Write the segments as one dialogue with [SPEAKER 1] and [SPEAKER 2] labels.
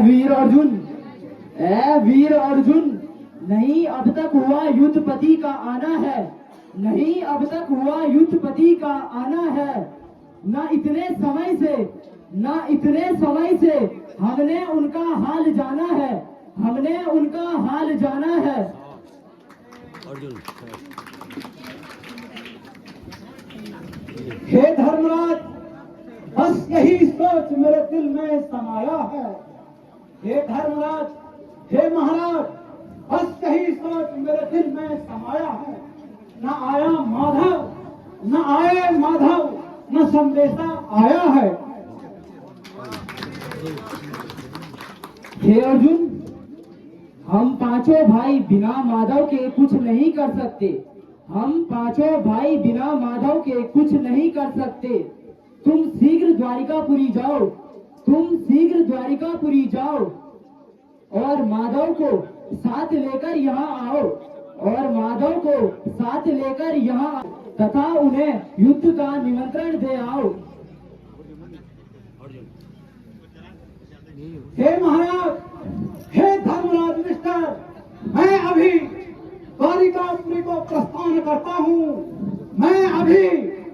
[SPEAKER 1] वीर अर्जुन, ए वीर अर्जुन, नहीं अब तक हुआ युद्धपति का आना है, नहीं अब तक हुआ युद्धपति का आना है। न इतने समय से हमने उनका हाल जाना है, हमने उनका हाल जाना है।
[SPEAKER 2] हे धर्मराज, बस यही सोच मेरे दिल में समाया है। हे धर्मराज, हे महाराज, बस यही सोच मेरे दिल में समाया है। न आया माधव, न आए माधव, न संदेशा आया है।
[SPEAKER 1] हे अर्जुन, हम पांचों भाई बिना माधव के कुछ नहीं कर सकते, हम पांचों भाई बिना माधव के कुछ नहीं कर सकते। तुम शीघ्र द्वारिकापुरी जाओ, तुम शीघ्र द्वारिकापुरी जाओ और माधव को साथ लेकर यहाँ आओ, और माधव को साथ लेकर यहाँ तथा उन्हें युद्ध का निमंत्रण दे आओ।
[SPEAKER 2] हे महाराज, हे धर्मराज मिस्टर, मैं अभी द्वारिकापुरी को प्रस्थान करता हूँ, मैं अभी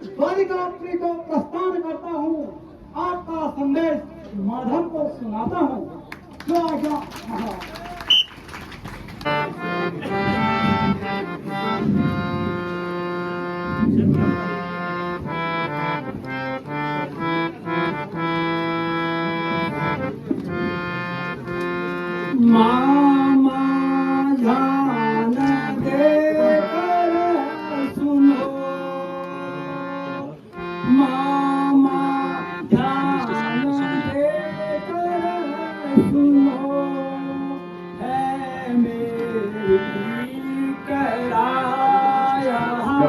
[SPEAKER 2] द्वारिकापुरी को प्रस्थान करता हूँ। आपका संदेश माधव को सुनाता हूँ। जो आज्ञा महाराज। मामा ध्यान देकर सुनो, मामा ध्यान देकर सुनो, है मेरी कराया, है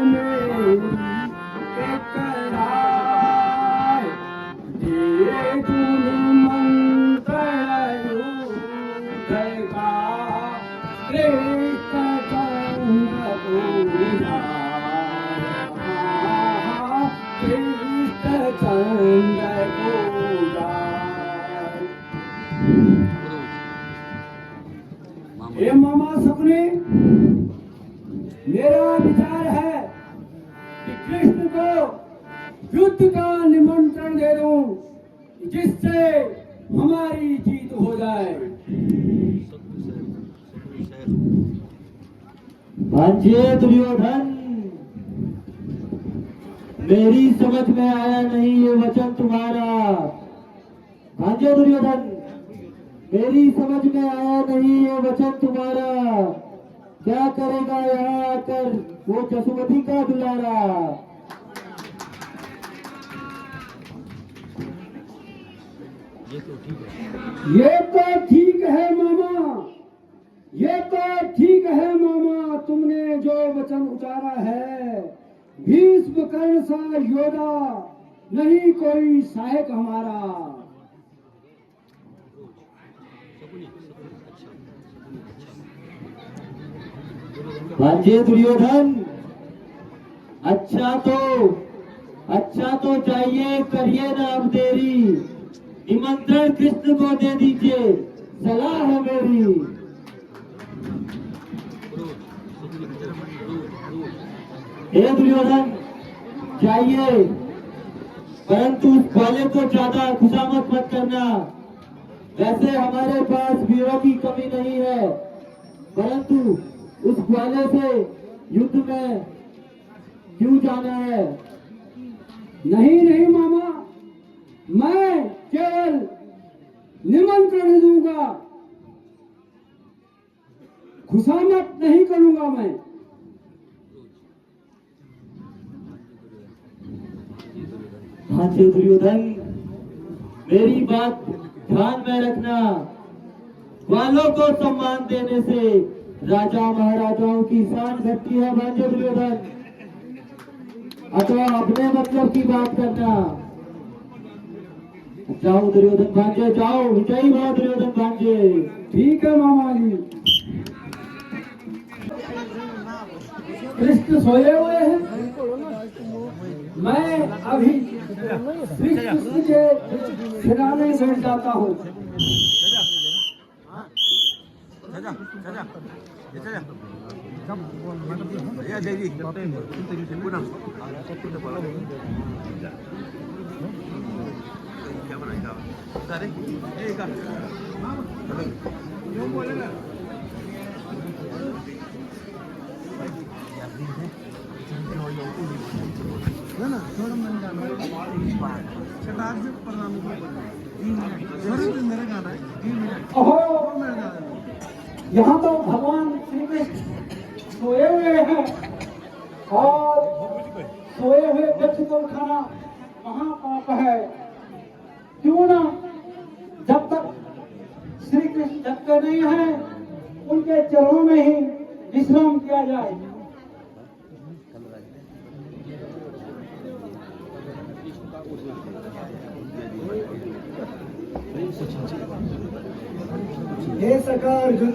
[SPEAKER 2] मेरी कराय, दे तूने हे मामा सपने, मेरा विचार है कि कृष्ण को युद्ध का निमंत्रण दे दूं, जिससे हमारी जीत हो जाए।
[SPEAKER 1] भांजे दुर्योधन, मेरी समझ में आया नहीं ये वचन तुम्हारा। भांजे दुर्योधन, मेरी समझ में आया नहीं ये वचन तुम्हारा। क्या करेगा यहाँ आकर वो जसुमती का दुलारा।
[SPEAKER 2] ये तो ठीक है मामा, ये तो ठीक है मामा, तुमने जो वचन उतारा है। भीष्म कर्ण सा योद्धा नहीं कोई सहायक हमारा।
[SPEAKER 1] भांजे दुर्योधन, अच्छा तो जाइए, करिए ना अब देरी, निमंत्रण कृष्ण को दे दीजिए, सलाह है मेरी। हे दुर्योधन, जाइए, परंतु उस ग्वाले को ज्यादा खुशामद मत करना। वैसे हमारे पास वीरों की कमी नहीं है, परंतु उस ग्वाले से युद्ध में क्यों जाना है।
[SPEAKER 2] नहीं मामा, मैं केवल निमंत्रण दूंगा, खुशामद नहीं करूंगा मैं।
[SPEAKER 1] भांजे दुर्योधन, मेरी बात ध्यान में रखना। ग्वालों को सम्मान देने से राजा महाराजाओं की शान घटती है। भांजे दुर्योधन, अथवा अपने मतलब की बात करना। जाओ दुर्योधन भांजे, जाओ, विजयी भव दुर्योधन भांजे।
[SPEAKER 2] ठीक है मामा जी। कृष्ण सोए हुए हैं, मैं अभी श्री कृष्ण के सेना में बैठ जाता हूँ। ओहो, यहाँ तो भगवान श्री कृष्ण सोए हुए हैं और सोए हुए व्यक्ति को उठाना महापाप है। क्यों ना जब तक श्री कृष्ण जगते नहीं हैं उनके चरणों में ही विश्राम किया जाए। हे सखा अर्जुन,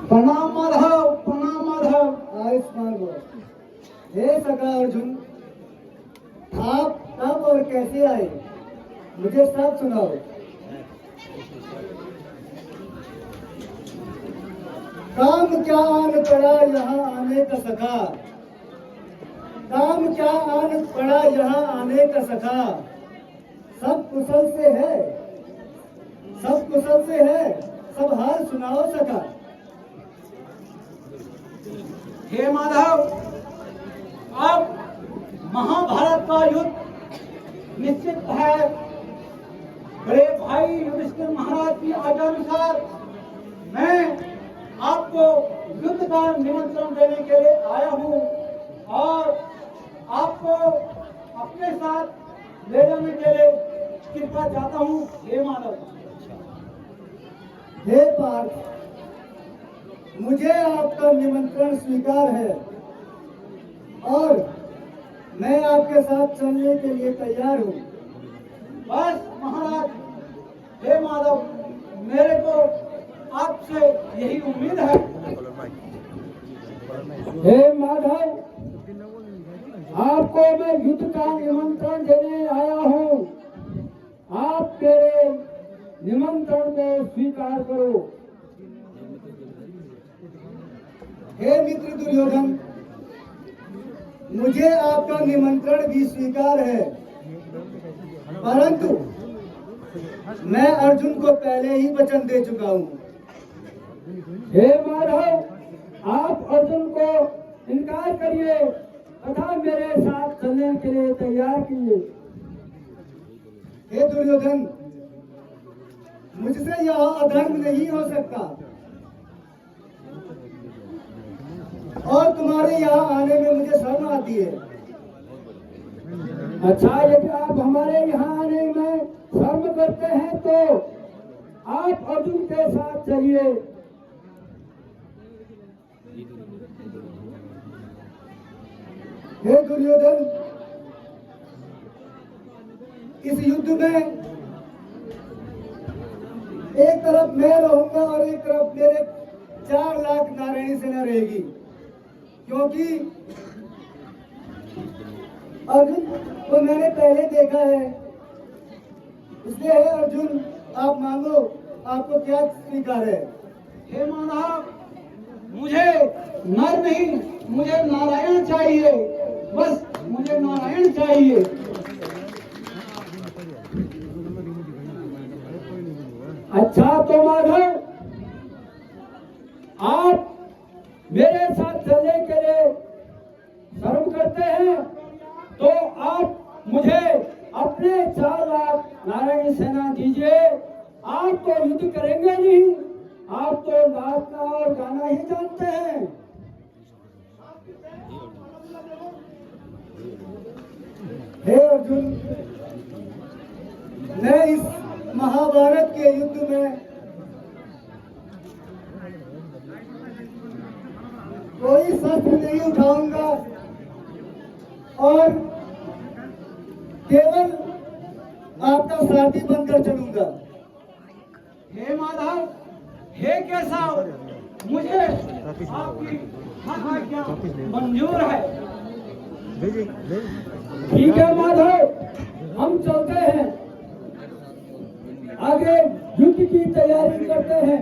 [SPEAKER 2] प्रणाम माधव, प्रणाम माधव। आयुष्मान भव। हे सखा अर्जुन, आप कब और कैसे आए, मुझे सब सुनाओ। काम क्या आन पड़ा यहाँ आने का सखा, काम क्या आन पड़ा यहाँ आने का सखा। सब कुशल से है, सब कुशल से है, सब हाल सुनाओ सखा। हे माधव, अब महाभारत का युद्ध निश्चित है। बड़े भाई युधिष्ठिर महाराज की आज्ञानुसार मैं आपको युद्ध का निमंत्रण देने के लिए आया हूँ और आपको अपने साथ ले जाने के लिए कृपा चाहता हूँ। हे माधव। हे पार्थ, मुझे आपका निमंत्रण स्वीकार है और मैं आपके साथ चलने के लिए तैयार हूँ। बस महाराज, हे माधव, मेरे को आपसे यही उम्मीद है। हे माधव, आपको मैं युद्ध का निमंत्रण देने आया हूँ। आप मेरे निमंत्रण को स्वीकार करो। हे मित्र दुर्योधन, मुझे आपका निमंत्रण भी स्वीकार है, परंतु मैं अर्जुन को पहले ही वचन दे चुका हूँ। हे माधव, आप अर्जुन को इनकार करिए तथा मेरे साथ चलने के लिए तैयार कीजिए। हे दुर्योधन, मुझसे यह अधर्म नहीं हो सकता और तुम्हारे यहाँ आने में मुझे शर्म आती है। अच्छा, यदि आप हमारे यहाँ आने में शर्म करते हैं तो आप अर्जुन के साथ चलिए। हे दुर्योधन, इस युद्ध में एक तरफ मैं रहूंगा और एक तरफ मेरे 4 लाख नारायणी सेना रहेगी, क्योंकि अर्जुन को मैंने पहले देखा है। इसलिए है अर्जुन, आप मांगो, आपको क्या स्वीकार है। हे माधव, मुझे नर नहीं, मुझे नारायण चाहिए। बस मुझे नारायण चाहिए। अच्छा तो माधव, आप मेरे साथ चलने के लिए शर्म करते हैं तो आप मुझे अपने 4 लाख नारायणी सेना दीजिए। आप तो युद्ध करेंगे नहीं, आप तो नाचना और गाना ही जानते हैं। हे अर्जुन, मैं इस महाभारत के युद्ध में कोई शस्त्र नहीं उठाऊंगा और केवल आपका साथी बनकर चलूंगा। हे माधव, हे केशव, मुझे आपकी हर आज्ञा मंजूर है।
[SPEAKER 3] ठीक है माधव, हम चलते हैं, आगे युद्ध की तैयारी करते हैं।